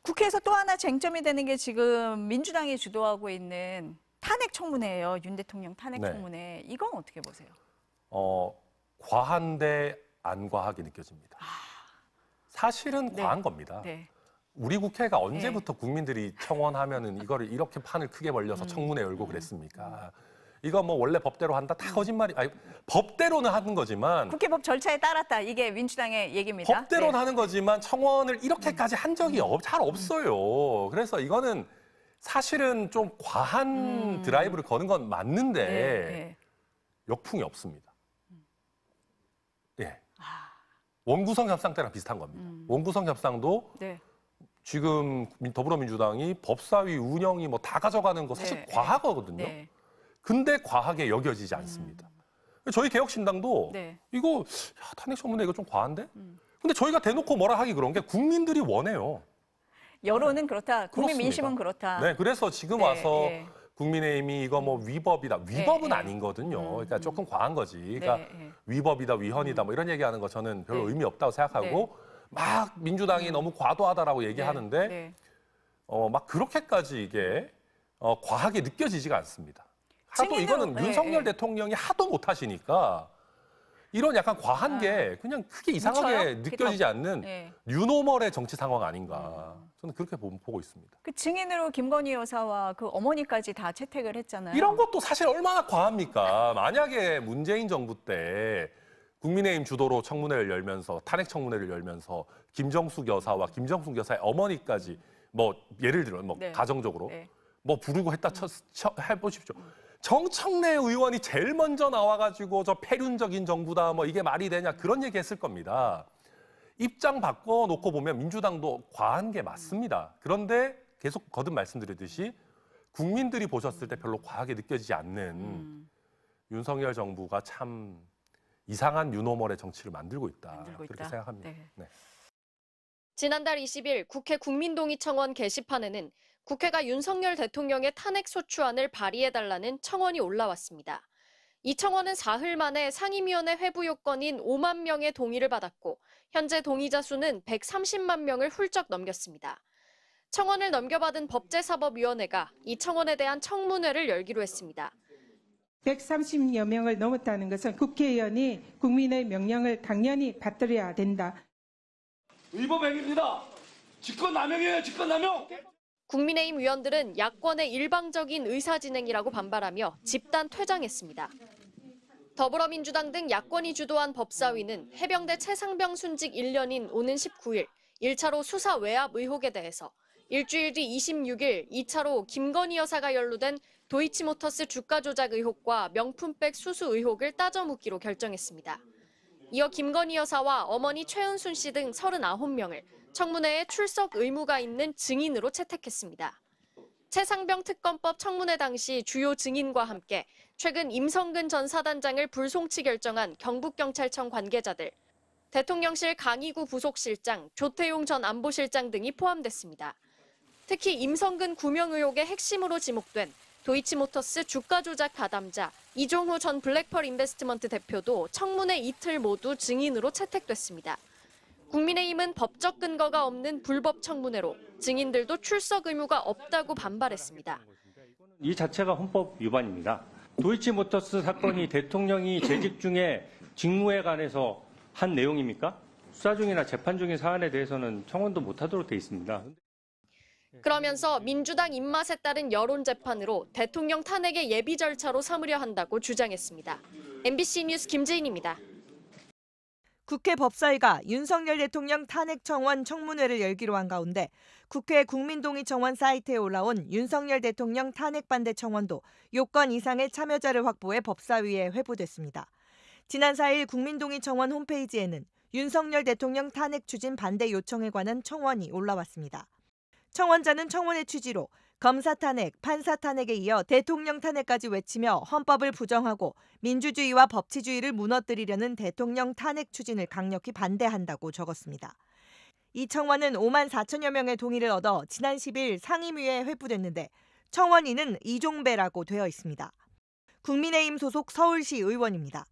국회에서 또 하나 쟁점이 되는 게 지금 민주당이 주도하고 있는 탄핵 청문회예요. 윤 대통령 탄핵 청문회. 이건 어떻게 보세요? 과한데 안 과하게 느껴집니다. 사실은 과한 겁니다. 우리 국회가 언제부터 국민들이 청원하면은 이거를 이렇게 판을 크게 벌려서 청문회 열고 그랬습니까? 이거 뭐 원래 법대로 한다 다 거짓말이. 아니, 법대로는 하는 거지만 국회법 절차에 따랐다. 이게 민주당의 얘기입니다. 법대로는 하는 거지만 청원을 이렇게까지 한 적이 잘 없어요. 그래서 이거는 사실은 좀 과한 드라이브를 거는 건 맞는데 역풍이 없습니다. 예. 원구성 협상 때랑 비슷한 겁니다. 원구성 협상도 지금 더불어민주당이 법사위 운영이 뭐 다 가져가는 거 사실 과하거든요. 근데 과하게 여겨지지 않습니다. 저희 개혁신당도 이거 탄핵 청문회 이거 좀 과한데? 근데 저희가 대놓고 뭐라 하기 그런 게 국민들이 원해요. 여론은 그렇다. 국민 민심은 그렇다. 네, 그래서 지금 와서 국민의힘이 이거 뭐 위법이다. 위법은 아니거든요. 그러니까 조금 과한 거지. 그러니까 위법이다, 위헌이다 뭐 이런 얘기하는 거 저는 별로 의미 없다고 생각하고 막 민주당이 너무 과도하다라고 얘기하는데 막 그렇게까지 이게 과하게 느껴지지가 않습니다. 하도 이거는 윤석열 대통령이 하도 못하시니까 이런 약간 과한 게 그냥 크게 이상하게 느껴지지 않는 뉴노멀의 정치 상황 아닌가. 저는 그렇게 보고 있습니다. 그 증인으로 김건희 여사와 그 어머니까지 다 채택을 했잖아요. 이런 것도 사실 얼마나 과합니까? 만약에 문재인 정부 때 국민의힘 주도로 청문회를 열면서 탄핵 청문회를 열면서 김정숙 여사와 김정숙 여사의 어머니까지 뭐 예를 들어 뭐 가정적으로 뭐 부르고 했다 해보십시오. 정청래 의원이 제일 먼저 나와가지고 저 폐륜적인 정부다 뭐 이게 말이 되냐 그런 얘기 했을 겁니다. 입장 바꿔놓고 보면 민주당도 과한 게 맞습니다. 그런데 계속 거듭 말씀드렸듯이 국민들이 보셨을 때 별로 과하게 느껴지지 않는 윤석열 정부가 참 이상한 뉴노멀의 정치를 만들고 있다. 그렇게 생각합니다. 지난달 20일 국회 국민동의청원 게시판에는 국회가 윤석열 대통령의 탄핵 소추안을 발의해달라는 청원이 올라왔습니다. 이 청원은 사흘 만에 상임위원회 회부 요건인 5만 명의 동의를 받았고 현재 동의자 수는 130만 명을 훌쩍 넘겼습니다. 청원을 넘겨받은 법제사법위원회가 이 청원에 대한 청문회를 열기로 했습니다. 130여 명을 넘었다는 것은 국회의원이 국민의 명령을 당연히 받들어야 된다. 위법행위입니다. 직권남용이에요, 직권남용. 국민의힘 위원들은 야권의 일방적인 의사진행이라고 반발하며 집단 퇴장했습니다. 더불어민주당 등 야권이 주도한 법사위는 해병대 최상병 순직 1년인 오는 19일 1차로 수사 외압 의혹에 대해서 일주일 뒤 26일 2차로 김건희 여사가 연루된 도이치모터스 주가 조작 의혹과 명품백 수수 의혹을 따져 묻기로 결정했습니다. 이어 김건희 여사와 어머니 최은순 씨 등 39명을 청문회에 출석 의무가 있는 증인으로 채택했습니다. 최상병 특검법 청문회 당시 주요 증인과 함께 최근 임성근 전 사단장을 불송치 결정한 경북경찰청 관계자들, 대통령실 강희구 부속실장, 조태용 전 안보실장 등이 포함됐습니다. 특히 임성근 구명 의혹의 핵심으로 지목된 도이치모터스 주가 조작 가담자 이종후 전 블랙펄 인베스트먼트 대표도 청문회 이틀 모두 증인으로 채택됐습니다. 국민의힘은 법적 근거가 없는 불법 청문회로 증인들도 출석 의무가 없다고 반발했습니다. 이 자체가 헌법 위반입니다. 도이치모터스 사건이 대통령이 재직 중에 직무에 관해서 한 내용입니까? 수사 중이나 재판 중인 사안에 대해서는 청원도 못하도록 돼 있습니다. 그러면서 민주당 입맛에 따른 여론 재판으로 대통령 탄핵의 예비 절차로 삼으려 한다고 주장했습니다. MBC 뉴스 김재인입니다. 국회 법사위가 윤석열 대통령 탄핵 청원 청문회를 열기로 한 가운데 국회 국민동의청원 사이트에 올라온 윤석열 대통령 탄핵 반대 청원도 요건 이상의 참여자를 확보해 법사위에 회부됐습니다. 지난 4일 국민동의청원 홈페이지에는 윤석열 대통령 탄핵 추진 반대 요청에 관한 청원이 올라왔습니다. 청원자는 청원의 취지로 검사 탄핵, 판사 탄핵에 이어 대통령 탄핵까지 외치며 헌법을 부정하고 민주주의와 법치주의를 무너뜨리려는 대통령 탄핵 추진을 강력히 반대한다고 적었습니다. 이 청원은 5만 4천여 명의 동의를 얻어 지난 10일 상임위에 회부됐는데 청원인은 이종배라고 되어 있습니다. 국민의힘 소속 서울시 의원입니다.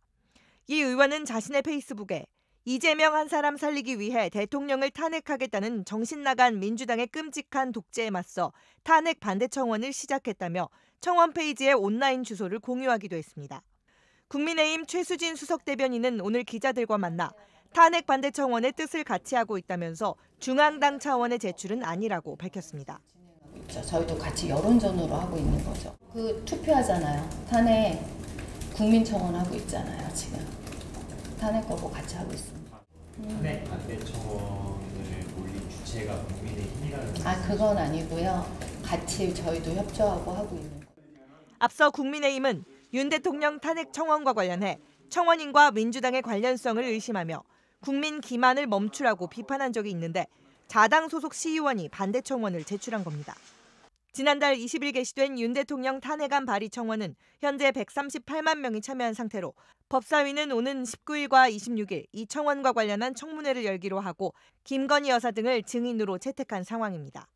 이 의원은 자신의 페이스북에 이재명 한 사람 살리기 위해 대통령을 탄핵하겠다는 정신나간 민주당의 끔찍한 독재에 맞서 탄핵 반대 청원을 시작했다며 청원 페이지에 온라인 주소를 공유하기도 했습니다. 국민의힘 최수진 수석 대변인은 오늘 기자들과 만나 탄핵 반대 청원의 뜻을 같이 하고 있다면서 중앙당 차원의 제출은 아니라고 밝혔습니다. 저희도 같이 여론전으로 하고 있는 거죠. 투표하잖아요. 탄핵 국민청원하고 있잖아요. 지금 탄핵 거고 같이 하고 있습니다. 탄핵 반대 청원을 올린 주체가 국민의힘이라는 거. 그건 아니고요. 같이 저희도 협조하고 하고 있는 거예요. 앞서 국민의힘은 윤 대통령 탄핵 청원과 관련해 청원인과 민주당의 관련성을 의심하며 국민 기만을 멈추라고 비판한 적이 있는데 자당 소속 시의원이 반대 청원을 제출한 겁니다. 지난달 20일 개시된 윤 대통령 탄핵안 발의 청원은 현재 138만 명이 참여한 상태로 법사위는 오는 19일과 26일 이 청원과 관련한 청문회를 열기로 하고 김건희 여사 등을 증인으로 채택한 상황입니다.